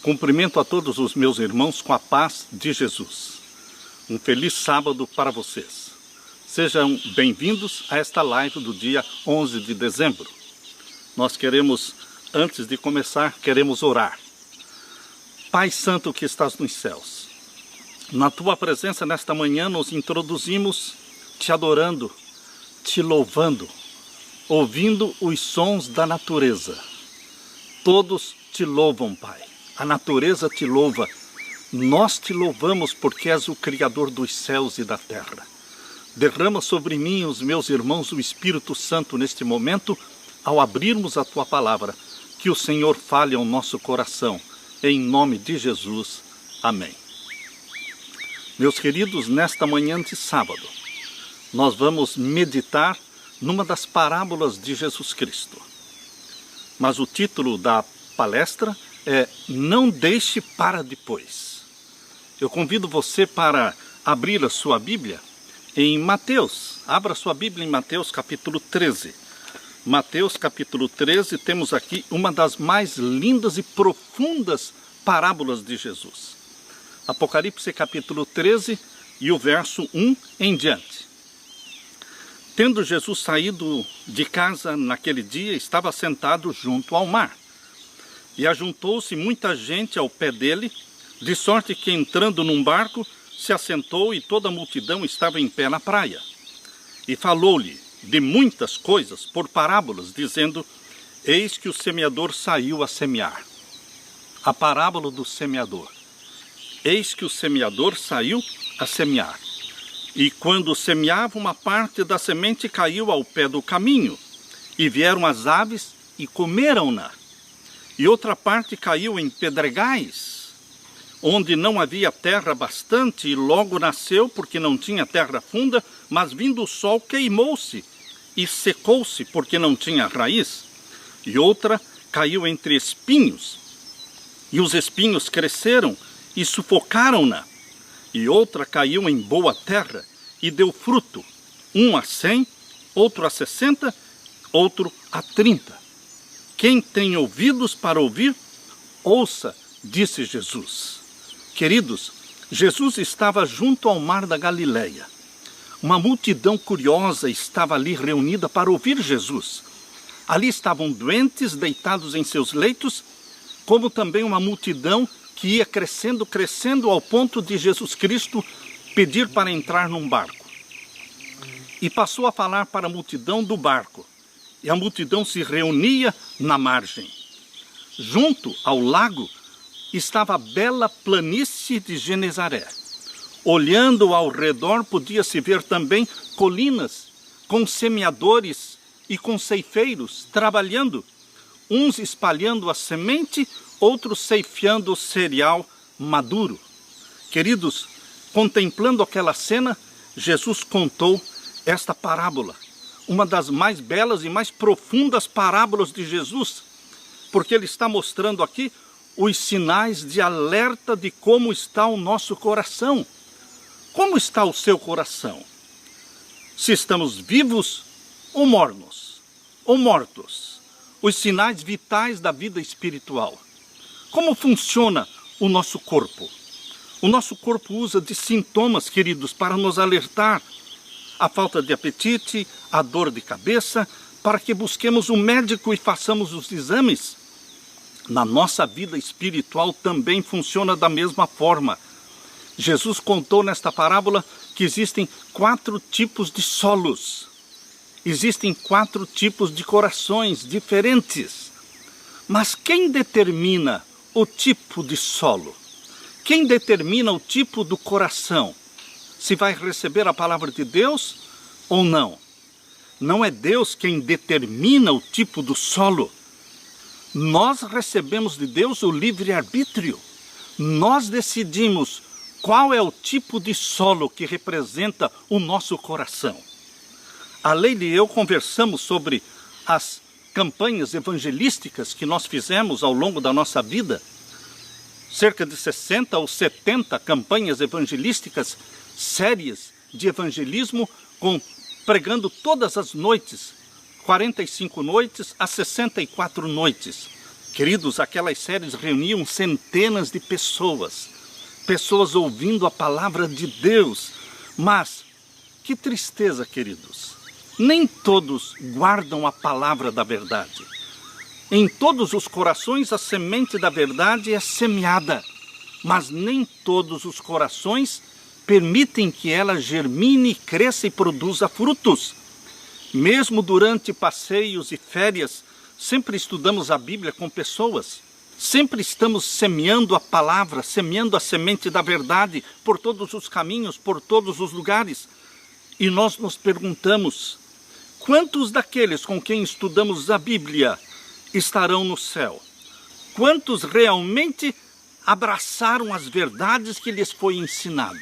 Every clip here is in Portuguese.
Cumprimento a todos os meus irmãos com a paz de Jesus. Um feliz sábado para vocês. Sejam bem-vindos a esta live do dia 11 de dezembro. Nós queremos, antes de começar, queremos orar. Pai Santo que estás nos céus, na Tua presença nesta manhã nos introduzimos Te adorando, Te louvando, ouvindo os sons da natureza. Todos Te louvam, Pai. A natureza Te louva. Nós Te louvamos porque És o Criador dos céus e da terra. Derrama sobre mim e os meus irmãos o Espírito Santo neste momento, ao abrirmos a Tua palavra. Que o Senhor fale ao nosso coração. Em nome de Jesus. Amém. Meus queridos, nesta manhã de sábado, nós vamos meditar numa das parábolas de Jesus Cristo. Mas o título da palestra é Não Deixe para Depois. Eu convido você para abrir a sua Bíblia em Mateus. Abra sua Bíblia em Mateus capítulo 13. Mateus capítulo 13, temos aqui uma das mais lindas e profundas parábolas de Jesus. Apocalipse capítulo 13 e o verso 1 em diante. Tendo Jesus saído de casa naquele dia, estava sentado junto ao mar. E ajuntou-se muita gente ao pé dele, de sorte que entrando num barco, se assentou e toda a multidão estava em pé na praia. E falou-lhe de muitas coisas por parábolas, dizendo: Eis que o semeador saiu a semear. A parábola do semeador. Eis que o semeador saiu a semear. E quando semeava, uma parte da semente caiu ao pé do caminho, e vieram as aves e comeram-na. E outra parte caiu em pedregais, onde não havia terra bastante, e logo nasceu, porque não tinha terra funda, mas vindo o sol queimou-se, e secou-se, porque não tinha raiz. E outra caiu entre espinhos, e os espinhos cresceram, e sufocaram-na. E outra caiu em boa terra, e deu fruto, um a 100, outro a 60, outro a 30. Quem tem ouvidos para ouvir, ouça, disse Jesus. Queridos, Jesus estava junto ao mar da Galileia. Uma multidão curiosa estava ali reunida para ouvir Jesus. Ali estavam doentes, deitados em seus leitos, como também uma multidão que ia crescendo, crescendo, ao ponto de Jesus Cristo pedir para entrar num barco. E passou a falar para a multidão do barco. E a multidão se reunia na margem. Junto ao lago estava a bela planície de Genezaré. Olhando ao redor, podia-se ver também colinas com semeadores e com ceifeiros trabalhando, uns espalhando a semente, outros ceifando o cereal maduro. Queridos, contemplando aquela cena, Jesus contou esta parábola, uma das mais belas e mais profundas parábolas de Jesus, porque ele está mostrando aqui os sinais de alerta de como está o nosso coração. Como está o seu coração? Se estamos vivos ou mornos, ou mortos? Os sinais vitais da vida espiritual. Como funciona o nosso corpo? O nosso corpo usa de sintomas, queridos, para nos alertar a falta de apetite, a dor de cabeça, para que busquemos um médico e façamos os exames. Na nossa vida espiritual também funciona da mesma forma. Jesus contou nesta parábola que existem 4 tipos de solos. Existem 4 tipos de corações diferentes. Mas quem determina o tipo de solo? Quem determina o tipo do coração? Se vai receber a palavra de Deus ou não? Não é Deus quem determina o tipo do solo. Nós recebemos de Deus o livre-arbítrio. Nós decidimos qual é o tipo de solo que representa o nosso coração. A Leila e eu conversamos sobre as campanhas evangelísticas que nós fizemos ao longo da nossa vida. Cerca de 60 ou 70 campanhas evangelísticas sérias de evangelismo, pregando todas as noites, 45 noites a 64 noites. Queridos, aquelas séries reuniam centenas de pessoas ouvindo a palavra de Deus. Mas, que tristeza, queridos, nem todos guardam a palavra da verdade. Em todos os corações a semente da verdade é semeada, mas nem todos os corações permitem que ela germine, cresça e produza frutos. Mesmo durante passeios e férias, sempre estudamos a Bíblia com pessoas. Sempre estamos semeando a palavra, semeando a semente da verdade por todos os caminhos, por todos os lugares. E nós nos perguntamos, quantos daqueles com quem estudamos a Bíblia estarão no céu? Quantos realmente abraçaram as verdades que lhes foi ensinado?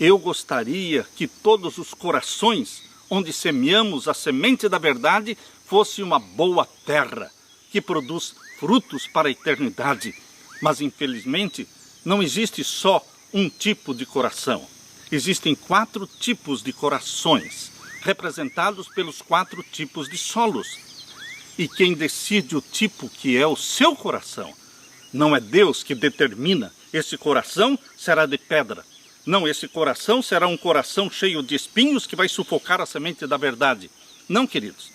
Eu gostaria que todos os corações onde semeamos a semente da verdade fosse uma boa terra, que produz frutos para a eternidade. Mas infelizmente não existe só um tipo de coração. Existem 4 tipos de corações, representados pelos 4 tipos de solos. E quem decide o tipo que é o seu coração, não é Deus que determina, esse coração será de pedra. Não, esse coração será um coração cheio de espinhos que vai sufocar a semente da verdade. Não, queridos,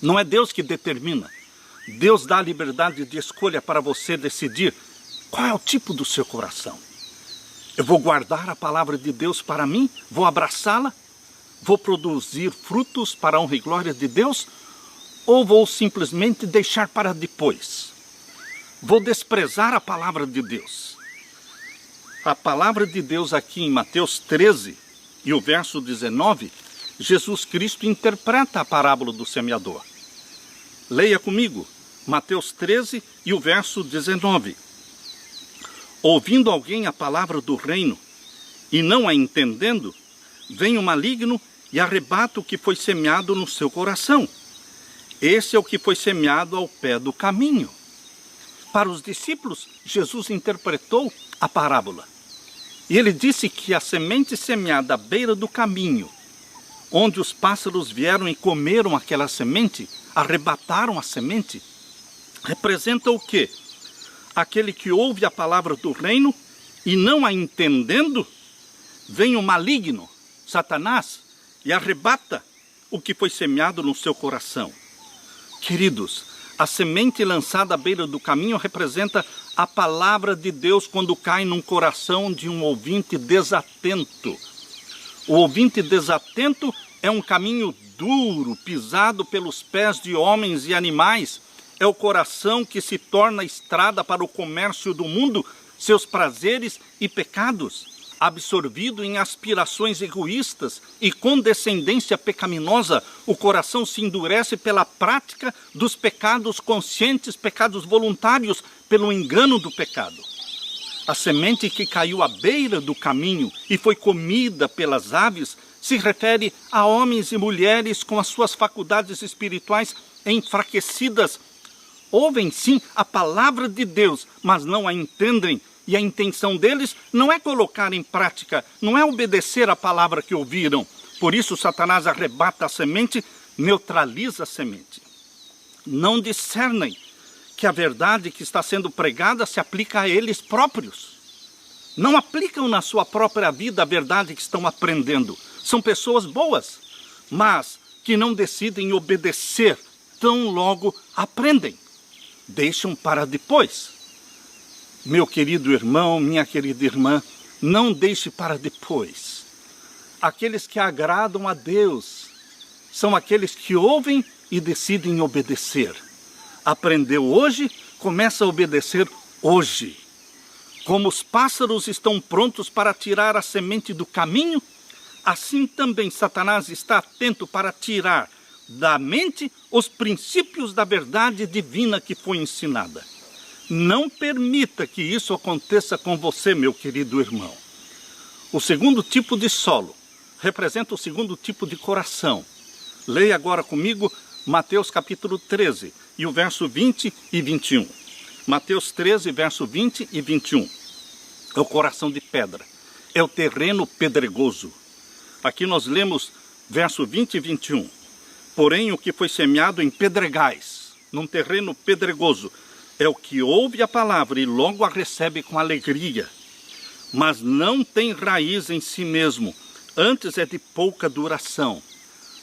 não é Deus que determina. Deus dá a liberdade de escolha para você decidir qual é o tipo do seu coração. Eu vou guardar a palavra de Deus para mim? Vou abraçá-la? Vou produzir frutos para a honra e glória de Deus? Ou vou simplesmente deixar para depois? Vou desprezar a palavra de Deus? A palavra de Deus aqui em Mateus 13 e o verso 19, Jesus Cristo interpreta a parábola do semeador. Leia comigo, Mateus 13 e o verso 19. Ouvindo alguém a palavra do reino e não a entendendo, vem o maligno e arrebata o que foi semeado no seu coração. Esse é o que foi semeado ao pé do caminho. Para os discípulos, Jesus interpretou a parábola. E ele disse que a semente semeada à beira do caminho, onde os pássaros vieram e comeram aquela semente, arrebataram a semente, representa o quê? Aquele que ouve a palavra do reino e não a entendendo, vem o maligno, Satanás, e arrebata o que foi semeado no seu coração. Queridos, a semente lançada à beira do caminho representa a palavra de Deus quando cai num coração de um ouvinte desatento. O ouvinte desatento é um caminho duro, pisado pelos pés de homens e animais. É o coração que se torna estrada para o comércio do mundo, seus prazeres e pecados. Absorvido em aspirações egoístas e condescendência pecaminosa, o coração se endurece pela prática dos pecados conscientes, pecados voluntários, pelo engano do pecado. A semente que caiu à beira do caminho e foi comida pelas aves se refere a homens e mulheres com as suas faculdades espirituais enfraquecidas. Ouvem sim a palavra de Deus, mas não a entendem. E a intenção deles não é colocar em prática, não é obedecer a palavra que ouviram. Por isso Satanás arrebata a semente, neutraliza a semente. Não discernem que a verdade que está sendo pregada se aplica a eles próprios. Não aplicam na sua própria vida a verdade que estão aprendendo. São pessoas boas, mas que não decidem obedecer, tão logo aprendem. Deixam para depois. Meu querido irmão, minha querida irmã, não deixe para depois. Aqueles que agradam a Deus são aqueles que ouvem e decidem obedecer. Aprendeu hoje, começa a obedecer hoje. Como os pássaros estão prontos para tirar a semente do caminho, assim também Satanás está atento para tirar da mente os princípios da verdade divina que foi ensinada. Não permita que isso aconteça com você, meu querido irmão. O segundo tipo de solo representa o segundo tipo de coração. Leia agora comigo Mateus capítulo 13 e o verso 20 e 21. Mateus 13, verso 20 e 21. É o coração de pedra. É o terreno pedregoso. Aqui nós lemos verso 20 e 21. Porém, o que foi semeado em pedregais. num terreno pedregoso, é o que ouve a palavra e logo a recebe com alegria, mas não tem raiz em si mesmo, antes é de pouca duração.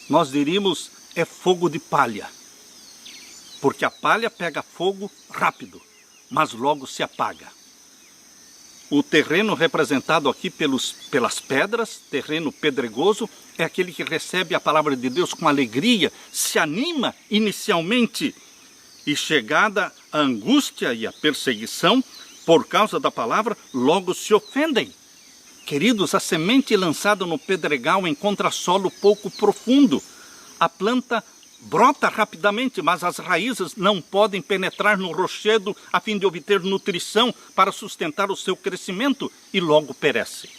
Nós diríamos, é fogo de palha, porque a palha pega fogo rápido, mas logo se apaga. O terreno representado aqui pelas pedras, terreno pedregoso, é aquele que recebe a palavra de Deus com alegria, se anima inicialmente, e chegada a angústia e a perseguição, por causa da palavra, logo se ofendem. Queridos, a semente lançada no pedregal encontra solo pouco profundo. A planta brota rapidamente, mas as raízes não podem penetrar no rochedo a fim de obter nutrição para sustentar o seu crescimento e logo perece.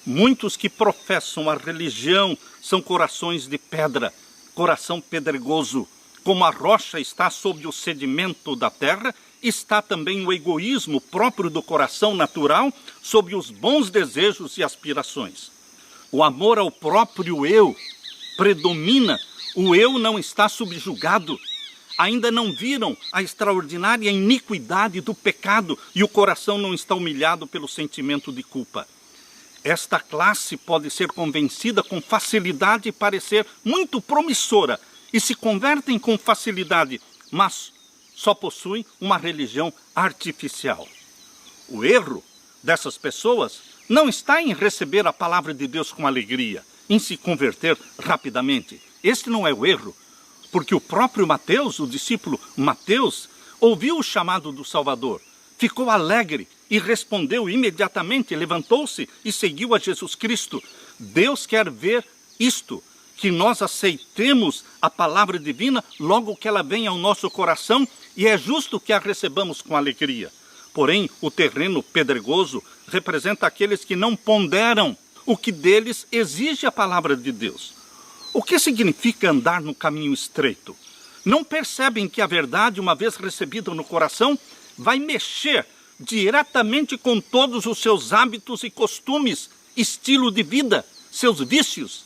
Muitos que professam a religião são corações de pedra, coração pedregoso. Como a rocha está sob o sedimento da terra, está também o egoísmo próprio do coração natural sob os bons desejos e aspirações. O amor ao próprio eu predomina. O eu não está subjugado. Ainda não viram a extraordinária iniquidade do pecado e o coração não está humilhado pelo sentimento de culpa. Esta classe pode ser convencida com facilidade e parecer muito promissora e se convertem com facilidade, mas só possuem uma religião artificial. O erro dessas pessoas não está em receber a palavra de Deus com alegria, em se converter rapidamente. Este não é o erro, porque o próprio Mateus, o discípulo Mateus, ouviu o chamado do Salvador, ficou alegre e respondeu imediatamente, levantou-se e seguiu a Jesus Cristo. Deus quer ver isto, que nós aceitemos a palavra divina logo que ela vem ao nosso coração, e é justo que a recebamos com alegria. Porém, o terreno pedregoso representa aqueles que não ponderam o que deles exige a palavra de Deus. O que significa andar no caminho estreito? Não percebem que a verdade, uma vez recebida no coração, vai mexer diretamente com todos os seus hábitos e costumes, estilo de vida, seus vícios.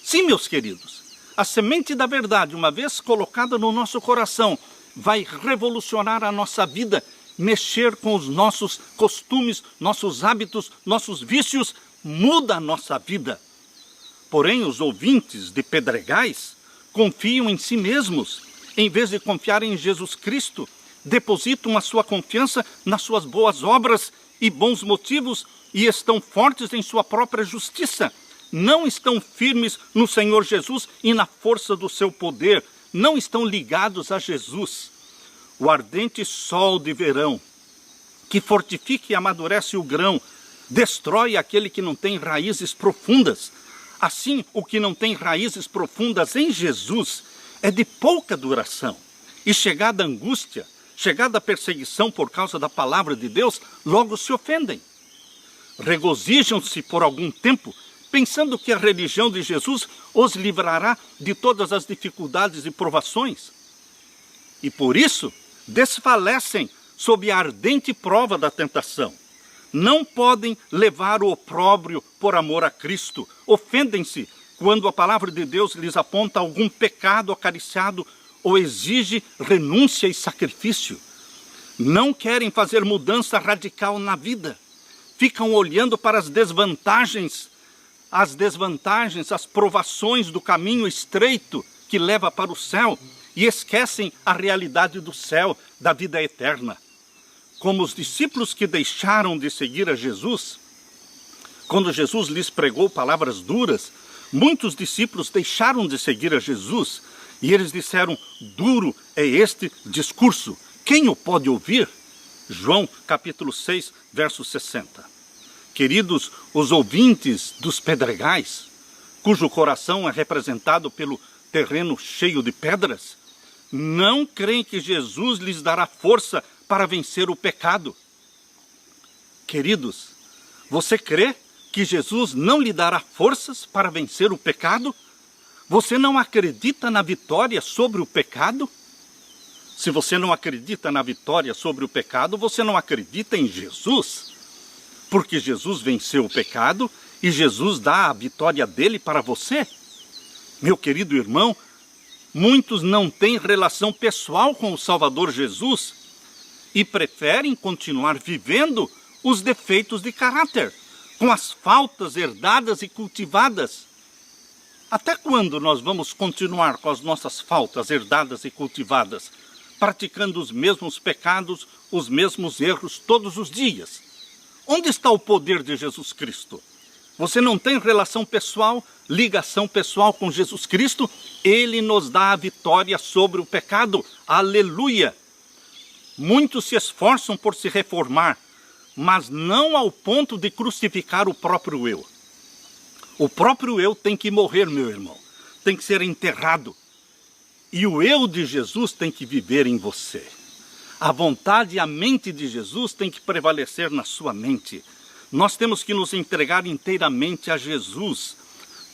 Sim, meus queridos, a semente da verdade, uma vez colocada no nosso coração, vai revolucionar a nossa vida, mexer com os nossos costumes, nossos hábitos, nossos vícios, muda a nossa vida. Porém, os ouvintes de pedregais confiam em si mesmos, em vez de confiar em Jesus Cristo, depositam a sua confiança nas suas boas obras e bons motivos e estão fortes em sua própria justiça. Não estão firmes no Senhor Jesus e na força do seu poder, não estão ligados a Jesus. O ardente sol de verão, que fortifica e amadurece o grão, destrói aquele que não tem raízes profundas. Assim, o que não tem raízes profundas em Jesus é de pouca duração. E chegada a angústia, chegada a perseguição por causa da palavra de Deus, logo se ofendem. Regozijam-se por algum tempo, pensando que a religião de Jesus os livrará de todas as dificuldades e provações. E por isso, desfalecem sob a ardente prova da tentação. Não podem levar o opróbrio por amor a Cristo. Ofendem-se quando a palavra de Deus lhes aponta algum pecado acariciado ou exige renúncia e sacrifício. Não querem fazer mudança radical na vida. Ficam olhando para as desvantagens, as provações do caminho estreito que leva para o céu e esquecem a realidade do céu, da vida eterna. Como os discípulos que deixaram de seguir a Jesus, quando Jesus lhes pregou palavras duras, muitos discípulos deixaram de seguir a Jesus e eles disseram: duro é este discurso, quem o pode ouvir? João capítulo 6, verso 60. Queridos, os ouvintes dos pedregais, cujo coração é representado pelo terreno cheio de pedras, não creem que Jesus lhes dará força para vencer o pecado. Queridos, você crê que Jesus não lhe dará forças para vencer o pecado? Você não acredita na vitória sobre o pecado? Se você não acredita na vitória sobre o pecado, você não acredita em Jesus. Porque Jesus venceu o pecado e Jesus dá a vitória dele para você. Meu querido irmão, Muitos não têm relação pessoal com o Salvador Jesus e preferem continuar vivendo os defeitos de caráter, com as faltas herdadas e cultivadas. Até quando nós vamos continuar com as nossas faltas herdadas e cultivadas, praticando os mesmos pecados, os mesmos erros todos os dias? Onde está o poder de Jesus Cristo? Você não tem relação pessoal, ligação pessoal com Jesus Cristo? Ele nos dá a vitória sobre o pecado. Aleluia! Muitos se esforçam por se reformar, mas não ao ponto de crucificar o próprio eu. O próprio eu tem que morrer, meu irmão. Tem que ser enterrado. E o eu de Jesus tem que viver em você. A vontade e a mente de Jesus tem que prevalecer na sua mente. Nós temos que nos entregar inteiramente a Jesus.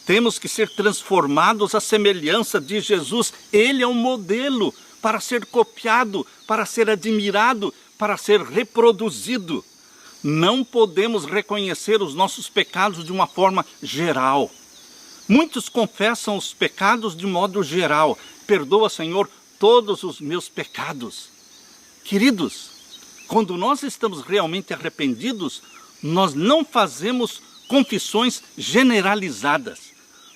Temos que ser transformados à semelhança de Jesus. Ele é um modelo para ser copiado, para ser admirado, para ser reproduzido. Não podemos reconhecer os nossos pecados de uma forma geral. Muitos confessam os pecados de modo geral. Perdoa, Senhor, todos os meus pecados. Queridos, quando nós estamos realmente arrependidos, nós não fazemos confissões generalizadas.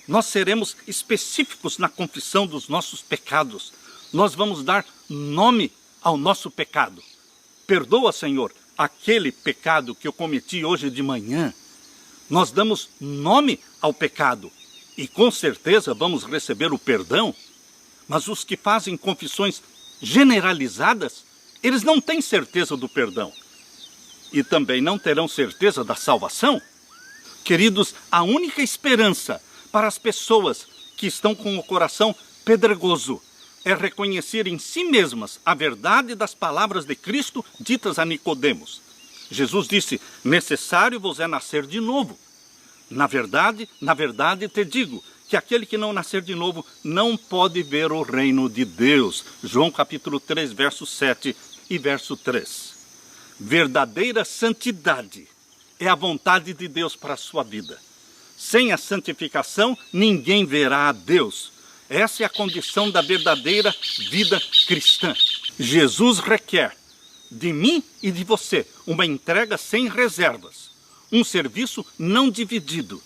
Nós seremos específicos na confissão dos nossos pecados. Nós vamos dar nome ao nosso pecado. Perdoa, Senhor, aquele pecado que eu cometi hoje de manhã. Nós damos nome ao pecado e com certeza vamos receber o perdão. Mas os que fazem confissões generalizadas, eles não têm certeza do perdão e também não terão certeza da salvação. Queridos, a única esperança para as pessoas que estão com o coração pedregoso é reconhecer em si mesmas a verdade das palavras de Cristo ditas a Nicodemos. Jesus disse: necessário vos é nascer de novo. Na verdade te digo, que aquele que não nascer de novo não pode ver o reino de Deus. João capítulo 3, verso 7 e verso 3. Verdadeira santidade é a vontade de Deus para a sua vida. Sem a santificação, ninguém verá a Deus. Essa é a condição da verdadeira vida cristã. Jesus requer de mim e de você uma entrega sem reservas, um serviço não dividido.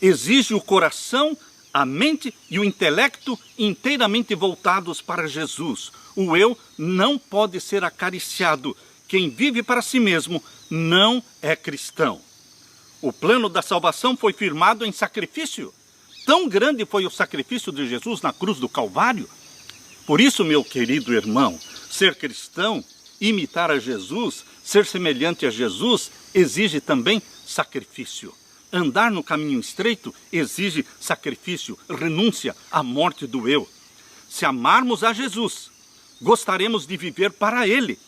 Exige o coração, a mente e o intelecto inteiramente voltados para Jesus. O eu não pode ser acariciado. Quem vive para si mesmo não é cristão. O plano da salvação foi firmado em sacrifício. Tão grande foi o sacrifício de Jesus na cruz do Calvário. Por isso, meu querido irmão, ser cristão, imitar a Jesus, ser semelhante a Jesus, exige também sacrifício. Andar no caminho estreito exige sacrifício, renúncia à morte do eu. Se amarmos a Jesus, gostaremos de viver para Ele,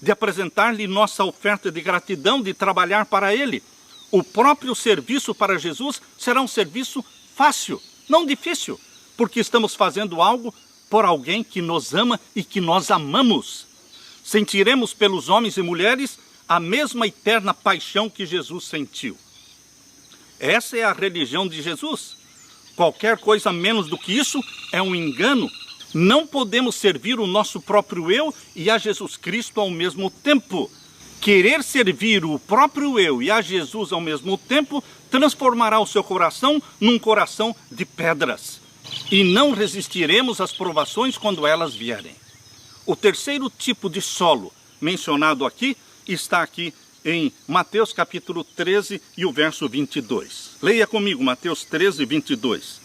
de apresentar-lhe nossa oferta de gratidão, de trabalhar para Ele. O próprio serviço para Jesus será um serviço fácil, não difícil, porque estamos fazendo algo por alguém que nos ama e que nós amamos. Sentiremos pelos homens e mulheres a mesma eterna paixão que Jesus sentiu. Essa é a religião de Jesus. Qualquer coisa menos do que isso é um engano. Não podemos servir o nosso próprio eu e a Jesus Cristo ao mesmo tempo. Querer servir o próprio eu e a Jesus ao mesmo tempo transformará o seu coração num coração de pedras. E não resistiremos às provações quando elas vierem. O terceiro tipo de solo mencionado aqui está aqui em Mateus capítulo 13 e o verso 22. Leia comigo Mateus 13, 22.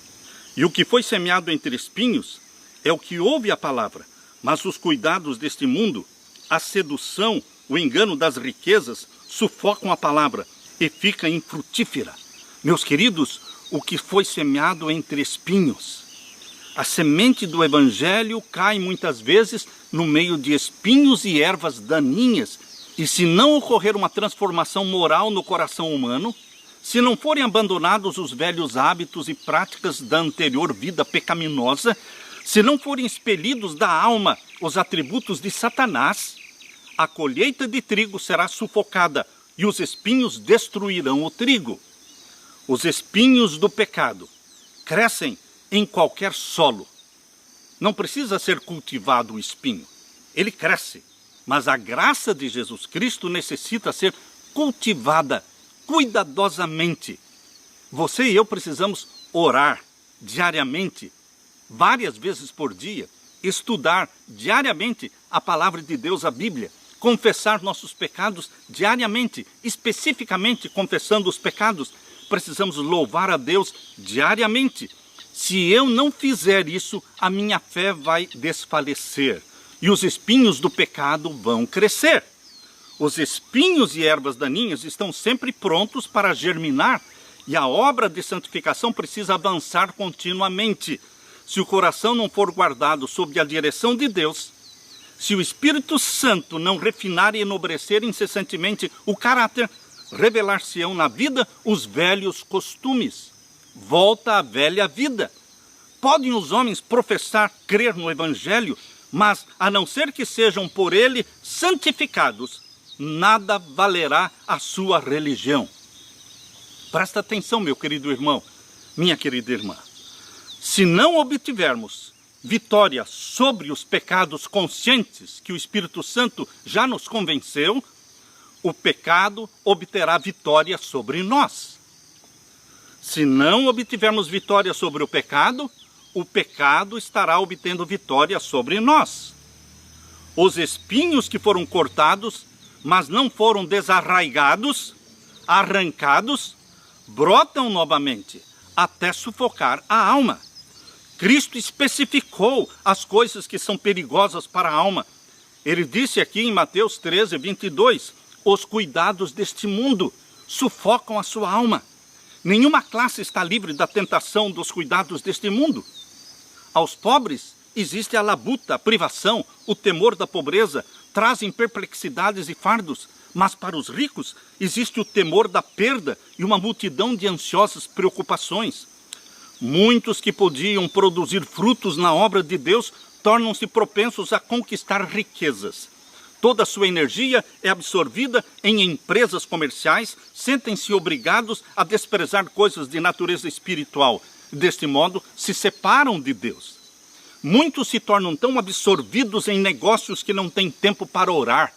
E o que foi semeado entre espinhos é o que ouve a palavra, mas os cuidados deste mundo, a sedução, o engano das riquezas, sufocam a palavra e fica infrutífera. Meus queridos, o que foi semeado entre espinhos. A semente do evangelho cai muitas vezes no meio de espinhos e ervas daninhas. E se não ocorrer uma transformação moral no coração humano, se não forem abandonados os velhos hábitos e práticas da anterior vida pecaminosa, se não forem expelidos da alma os atributos de Satanás, a colheita de trigo será sufocada e os espinhos destruirão o trigo. Os espinhos do pecado crescem em qualquer solo. Não precisa ser cultivado o espinho. Ele cresce. Mas a graça de Jesus Cristo necessita ser cultivada cuidadosamente. Você e eu precisamos orar diariamente, várias vezes por dia, estudar diariamente a palavra de Deus, a Bíblia, confessar nossos pecados diariamente, especificamente confessando os pecados. Precisamos louvar a Deus diariamente. Se eu não fizer isso, a minha fé vai desfalecer e os espinhos do pecado vão crescer. Os espinhos e ervas daninhas estão sempre prontos para germinar e a obra de santificação precisa avançar continuamente. Se o coração não for guardado sob a direção de Deus, se o Espírito Santo não refinar e enobrecer incessantemente o caráter, revelar-se-ão na vida os velhos costumes. Volta a velha vida. Podem os homens professar crer no Evangelho, mas a não ser que sejam por ele santificados, nada valerá a sua religião. Presta atenção, meu querido irmão, minha querida irmã. Se não obtivermos vitória sobre os pecados conscientes que o Espírito Santo já nos convenceu, o pecado obterá vitória sobre nós. Se não obtivermos vitória sobre o pecado estará obtendo vitória sobre nós. Os espinhos que foram cortados, mas não foram desarraigados, arrancados, brotam novamente, até sufocar a alma. Cristo especificou as coisas que são perigosas para a alma. Ele disse aqui em Mateus 13, 22, os cuidados deste mundo sufocam a sua alma. Nenhuma classe está livre da tentação dos cuidados deste mundo. Aos pobres existe a labuta, a privação, o temor da pobreza, trazem perplexidades e fardos, mas para os ricos existe o temor da perda e uma multidão de ansiosas preocupações. Muitos que podiam produzir frutos na obra de Deus tornam-se propensos a conquistar riquezas. Toda a sua energia é absorvida em empresas comerciais, sentem-se obrigados a desprezar coisas de natureza espiritual. Deste modo, se separam de Deus. Muitos se tornam tão absorvidos em negócios que não têm tempo para orar,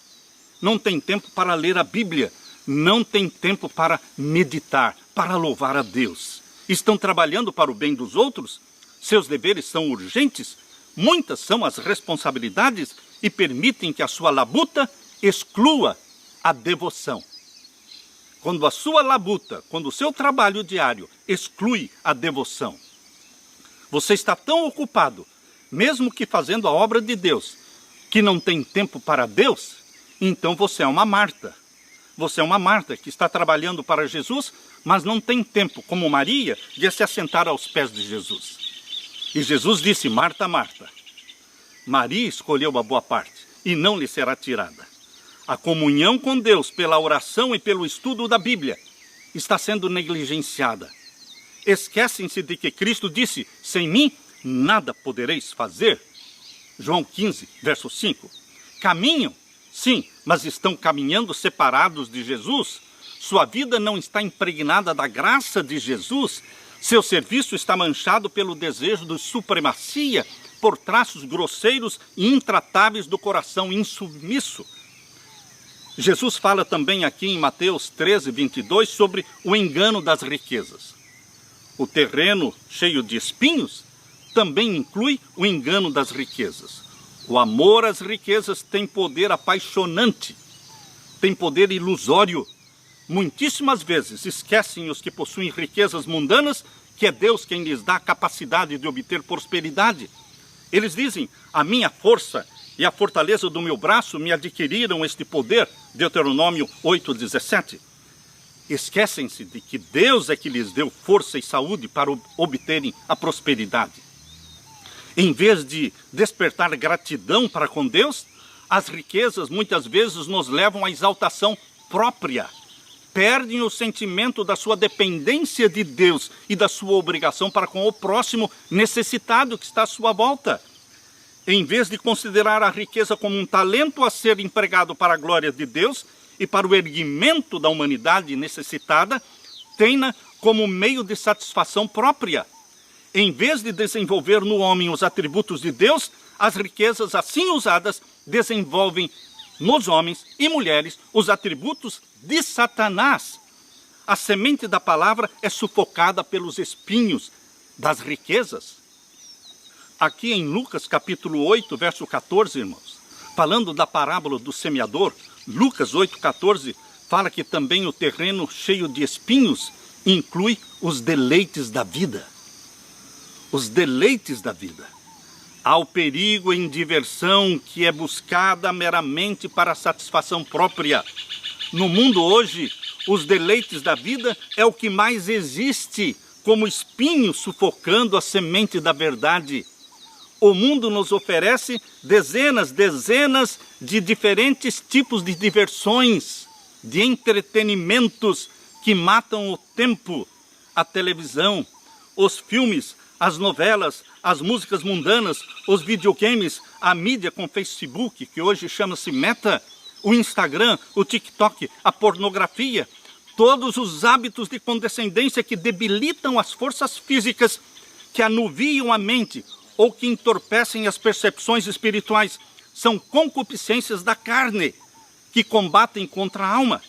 não têm tempo para ler a Bíblia, não têm tempo para meditar, para louvar a Deus. Estão trabalhando para o bem dos outros, seus deveres são urgentes, muitas são as responsabilidades e permitem que a sua labuta exclua a devoção. Quando a sua labuta, quando o seu trabalho diário exclui a devoção, você está tão ocupado, mesmo que fazendo a obra de Deus, que não tem tempo para Deus, então você é uma Marta. Você é uma Marta que está trabalhando para Jesus, mas não tem tempo, como Maria, de se assentar aos pés de Jesus. E Jesus disse, Marta, Marta, Maria escolheu a boa parte e não lhe será tirada. A comunhão com Deus pela oração e pelo estudo da Bíblia está sendo negligenciada. Esquecem-se de que Cristo disse, sem mim nada podereis fazer. João 15, verso 5. Caminham, sim, mas estão caminhando separados de Jesus. Sua vida não está impregnada da graça de Jesus. Seu serviço está manchado pelo desejo de supremacia, por traços grosseiros e intratáveis do coração insubmisso. Jesus fala também aqui em Mateus 13, 22 sobre o engano das riquezas. O terreno cheio de espinhos também inclui o engano das riquezas. O amor às riquezas tem poder apaixonante, tem poder ilusório. Muitíssimas vezes esquecem os que possuem riquezas mundanas que é Deus quem lhes dá a capacidade de obter prosperidade. Eles dizem, a minha força e a fortaleza do meu braço me adquiriram este poder, Deuteronômio 8:17. Esquecem-se de que Deus é que lhes deu força e saúde para obterem a prosperidade. Em vez de despertar gratidão para com Deus, as riquezas muitas vezes nos levam à exaltação própria. Perdem o sentimento da sua dependência de Deus e da sua obrigação para com o próximo necessitado que está à sua volta. Em vez de considerar a riqueza como um talento a ser empregado para a glória de Deus e para o erguimento da humanidade necessitada, tem-na como meio de satisfação própria. Em vez de desenvolver no homem os atributos de Deus, as riquezas assim usadas desenvolvem nos homens e mulheres os atributos de Satanás. A semente da palavra é sufocada pelos espinhos das riquezas. Aqui em Lucas capítulo 8, verso 14, irmãos, falando da parábola do semeador, Lucas 8,14, fala que também o terreno cheio de espinhos inclui os deleites da vida. Os deleites da vida. Há o perigo em diversão que é buscada meramente para a satisfação própria. No mundo hoje, os deleites da vida é o que mais existe, como espinho sufocando a semente da verdade. O mundo nos oferece dezenas de diferentes tipos de diversões, de entretenimentos que matam o tempo. A televisão, os filmes, as novelas, as músicas mundanas, os videogames, a mídia com Facebook, que hoje chama-se Meta, o Instagram, o TikTok, a pornografia, todos os hábitos de condescendência que debilitam as forças físicas, que anuviam a mente ou que entorpecem as percepções espirituais, são concupiscências da carne, que combatem contra a alma.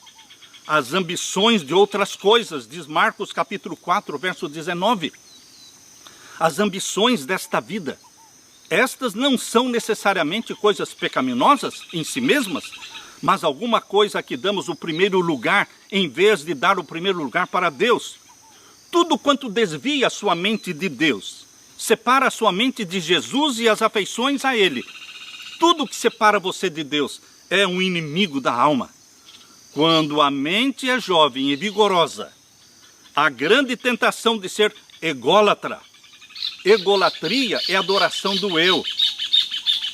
As ambições de outras coisas, diz Marcos capítulo 4, verso 19. As ambições desta vida, estas não são necessariamente coisas pecaminosas em si mesmas, mas alguma coisa que damos o primeiro lugar em vez de dar o primeiro lugar para Deus. Tudo quanto desvia a sua mente de Deus, separa a sua mente de Jesus e as afeições a Ele. Tudo que separa você de Deus é um inimigo da alma. Quando a mente é jovem e vigorosa, a grande tentação de ser ególatra. Egolatria é adoração do eu,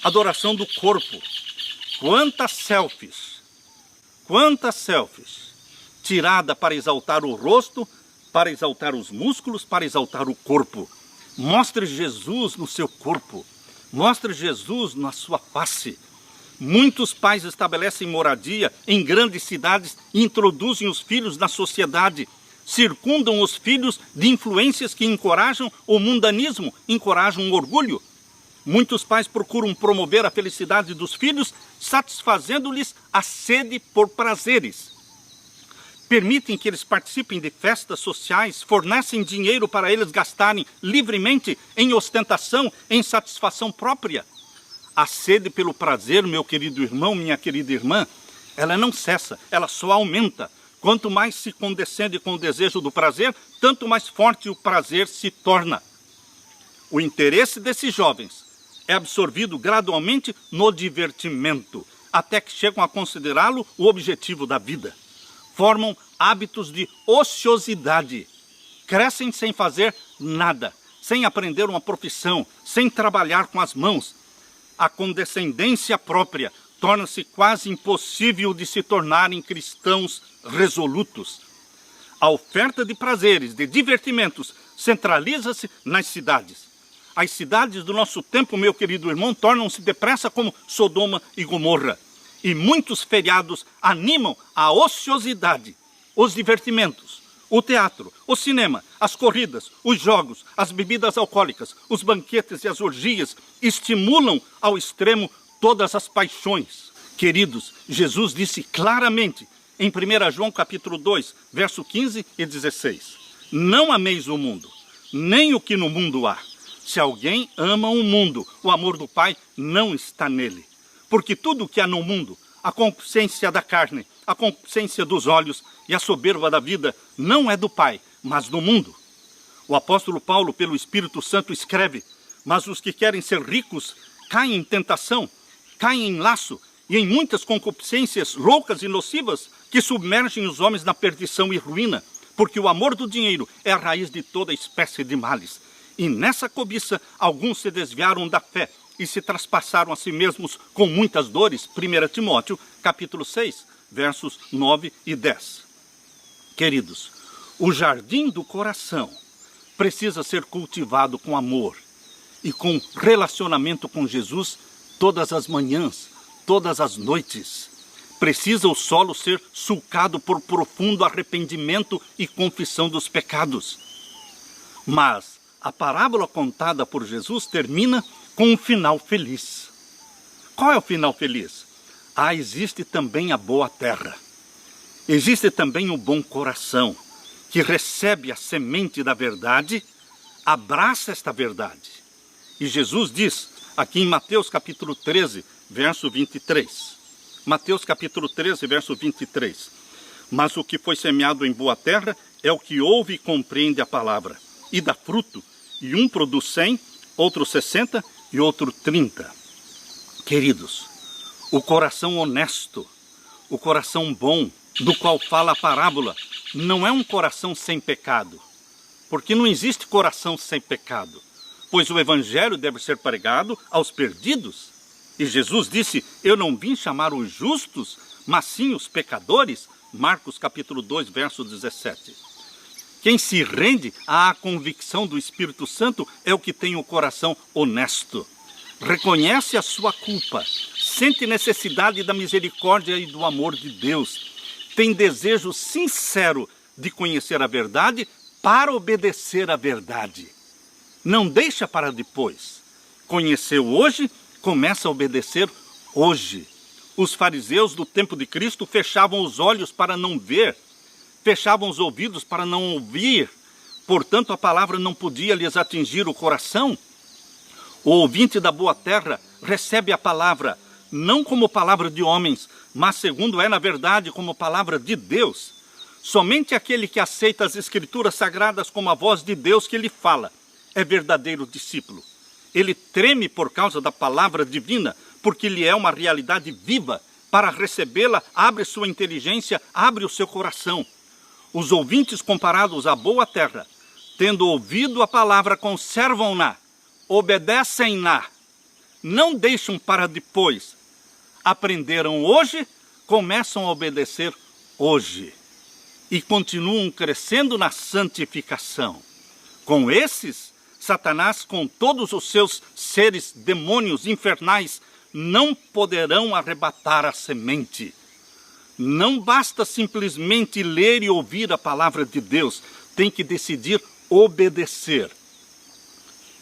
adoração do corpo. Quantas selfies tirada para exaltar o rosto, para exaltar os músculos, para exaltar o corpo. Mostre Jesus no seu corpo, mostre Jesus na sua face. Muitos pais estabelecem moradia em grandes cidades e introduzem os filhos na sociedade. Circundam os filhos de influências que encorajam o mundanismo, encorajam o orgulho. Muitos pais procuram promover a felicidade dos filhos, satisfazendo-lhes a sede por prazeres. Permitem que eles participem de festas sociais, fornecem dinheiro para eles gastarem livremente em ostentação, em satisfação própria. A sede pelo prazer, meu querido irmão, minha querida irmã, ela não cessa, ela só aumenta. Quanto mais se condescende com o desejo do prazer, tanto mais forte o prazer se torna. O interesse desses jovens é absorvido gradualmente no divertimento, até que chegam a considerá-lo o objetivo da vida. Formam hábitos de ociosidade, crescem sem fazer nada, sem aprender uma profissão, sem trabalhar com as mãos. A condescendência própria torna-se quase impossível de se tornarem cristãos resolutos. A oferta de prazeres, de divertimentos, centraliza-se nas cidades. As cidades do nosso tempo, meu querido irmão, tornam-se depressa como Sodoma e Gomorra. E muitos feriados animam a ociosidade, os divertimentos, o teatro, o cinema, as corridas, os jogos, as bebidas alcoólicas, os banquetes e as orgias estimulam ao extremo todas as paixões. Queridos, Jesus disse claramente em 1 João capítulo 2, verso 15 e 16. Não ameis o mundo, nem o que no mundo há. Se alguém ama o mundo, o amor do Pai não está nele. Porque tudo o que há no mundo, a concupiscência da carne, a concupiscência dos olhos e a soberba da vida, não é do Pai, mas do mundo. O apóstolo Paulo, pelo Espírito Santo, escreve: mas os que querem ser ricos caem em tentação, caem em laço e em muitas concupiscências loucas e nocivas que submergem os homens na perdição e ruína, porque o amor do dinheiro é a raiz de toda espécie de males. E nessa cobiça alguns se desviaram da fé e se traspassaram a si mesmos com muitas dores. 1 Timóteo, capítulo 6, versos 9 e 10. Queridos, o jardim do coração precisa ser cultivado com amor e com relacionamento com Jesus todas as manhãs, todas as noites. Precisa o solo ser sulcado por profundo arrependimento e confissão dos pecados. Mas a parábola contada por Jesus termina com um final feliz. Qual é o final feliz? Existe também a boa terra. Existe também o bom coração, que recebe a semente da verdade, abraça esta verdade. E Jesus diz, aqui em Mateus capítulo 13, verso 23. Mateus capítulo 13, verso 23. Mas o que foi semeado em boa terra é o que ouve e compreende a palavra, e dá fruto, e um produz 100, outro 60 e outro 30. Queridos, o coração honesto, o coração bom, do qual fala a parábola, não é um coração sem pecado, porque não existe coração sem pecado, pois o evangelho deve ser pregado aos perdidos. E Jesus disse, eu não vim chamar os justos, mas sim os pecadores. Marcos capítulo 2, verso 17. Quem se rende à convicção do Espírito Santo é o que tem o coração honesto. Reconhece a sua culpa, sente necessidade da misericórdia e do amor de Deus. Tem desejo sincero de conhecer a verdade para obedecer à verdade. Não deixa para depois. Conheceu hoje, começa a obedecer hoje. Os fariseus do tempo de Cristo fechavam os olhos para não ver, fechavam os ouvidos para não ouvir, portanto a palavra não podia lhes atingir o coração. O ouvinte da boa terra recebe a palavra, não como palavra de homens, mas segundo é na verdade como palavra de Deus. Somente aquele que aceita as escrituras sagradas como a voz de Deus que lhe fala, é verdadeiro discípulo. Ele treme por causa da palavra divina, porque lhe é uma realidade viva. Para recebê-la, abre sua inteligência, abre o seu coração. Os ouvintes comparados à boa terra, tendo ouvido a palavra, conservam-na, obedecem-na, não deixam para depois. Aprenderam hoje, começam a obedecer hoje. E continuam crescendo na santificação. Com esses, Satanás, com todos os seus seres demônios infernais, não poderão arrebatar a semente. Não basta simplesmente ler e ouvir a palavra de Deus, tem que decidir obedecer.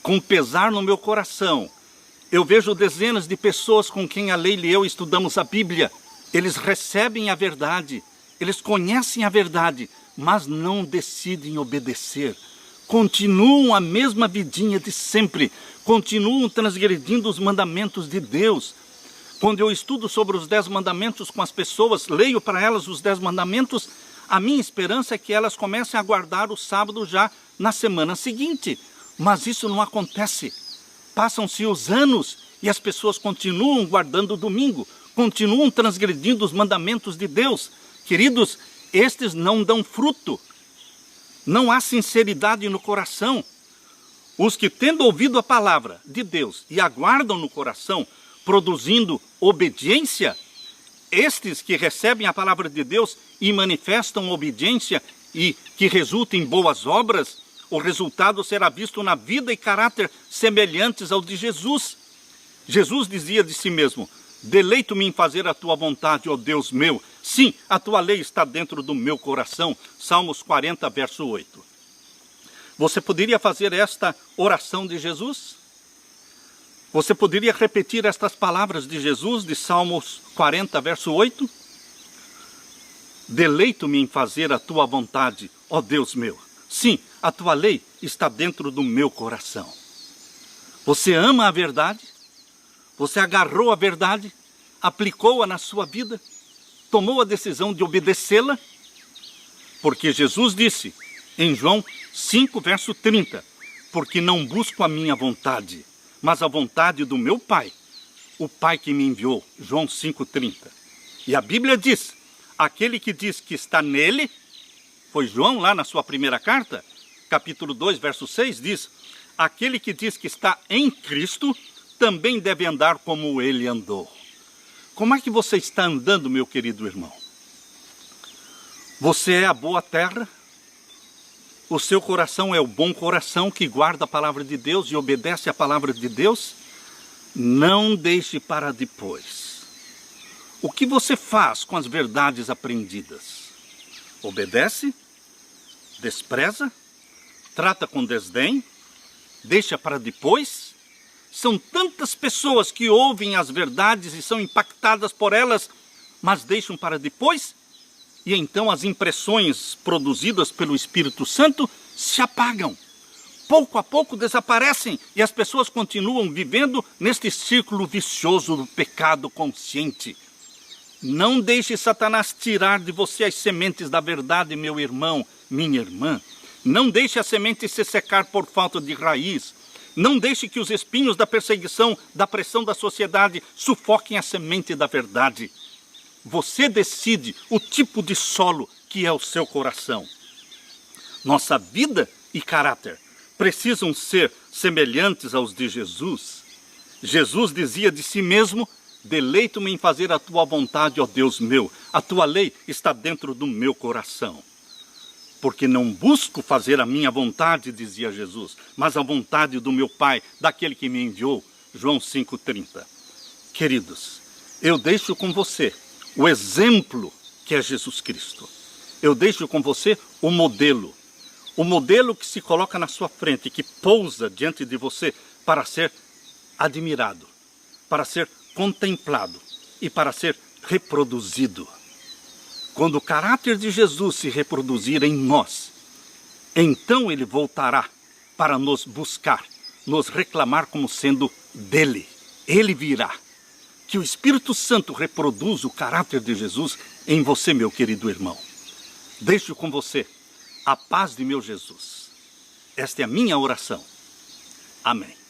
Com pesar no meu coração, eu vejo dezenas de pessoas com quem a Leila e eu estudamos a Bíblia. Eles recebem a verdade, eles conhecem a verdade, mas não decidem obedecer. Continuam a mesma vidinha de sempre, continuam transgredindo os mandamentos de Deus. Quando eu estudo sobre os 10 mandamentos com as pessoas, leio para elas os 10 mandamentos, a minha esperança é que elas comecem a guardar o sábado já na semana seguinte. Mas isso não acontece. Passam-se os anos e as pessoas continuam guardando o domingo, continuam transgredindo os mandamentos de Deus. Queridos, estes não dão fruto. Não há sinceridade no coração. Os que, tendo ouvido a palavra de Deus e aguardam no coração, produzindo obediência, estes que recebem a palavra de Deus e manifestam obediência e que resulta em boas obras, o resultado será visto na vida e caráter semelhantes ao de Jesus. Jesus dizia de si mesmo, deleito-me em fazer a tua vontade, ó Deus meu. Sim, a tua lei está dentro do meu coração. Salmos 40, verso 8. Você poderia fazer esta oração de Jesus? Você poderia repetir estas palavras de Jesus, de Salmos 40, verso 8? Deleito-me em fazer a tua vontade, ó Deus meu. Sim, a tua lei está dentro do meu coração. Você ama a verdade? Você agarrou a verdade? Aplicou-a na sua vida? Tomou a decisão de obedecê-la? Porque Jesus disse, em João 5, verso 30, porque não busco a minha vontade, mas a vontade do meu Pai, o Pai que me enviou. João 5,30. E a Bíblia diz, aquele que diz que está nele, foi João lá na sua primeira carta, capítulo 2, verso 6, diz, aquele que diz que está em Cristo, também deve andar como ele andou. Como é que você está andando, meu querido irmão? Você é a boa terra? O seu coração é o bom coração que guarda a palavra de Deus e obedece a palavra de Deus? Não deixe para depois. O que você faz com as verdades aprendidas? Obedece? Despreza? Trata com desdém? deixa para depois? São tantas pessoas que ouvem as verdades e são impactadas por elas, mas deixam para depois? E então as impressões produzidas pelo Espírito Santo se apagam. Pouco a pouco desaparecem e as pessoas continuam vivendo neste círculo vicioso do pecado consciente. Não deixe Satanás tirar de você as sementes da verdade, meu irmão, minha irmã. Não deixe a semente se secar por falta de raiz. Não deixe que os espinhos da perseguição, da pressão da sociedade sufoquem a semente da verdade. Você decide o tipo de solo que é o seu coração. Nossa vida e caráter precisam ser semelhantes aos de Jesus. Jesus dizia de si mesmo: deleito-me em fazer a tua vontade, ó Deus meu. A tua lei está dentro do meu coração. Porque não busco fazer a minha vontade, dizia Jesus, mas a vontade do meu Pai, daquele que me enviou. João 5,30. Queridos, eu deixo com você o exemplo que é Jesus Cristo. Eu deixo com você o modelo que se coloca na sua frente, que pousa diante de você para ser admirado, para ser contemplado e para ser reproduzido. Quando o caráter de Jesus se reproduzir em nós, então ele voltará para nos buscar, nos reclamar como sendo dele. Ele virá. Que o Espírito Santo reproduza o caráter de Jesus em você, meu querido irmão. Deixo com você a paz de meu Jesus. Esta é a minha oração. Amém.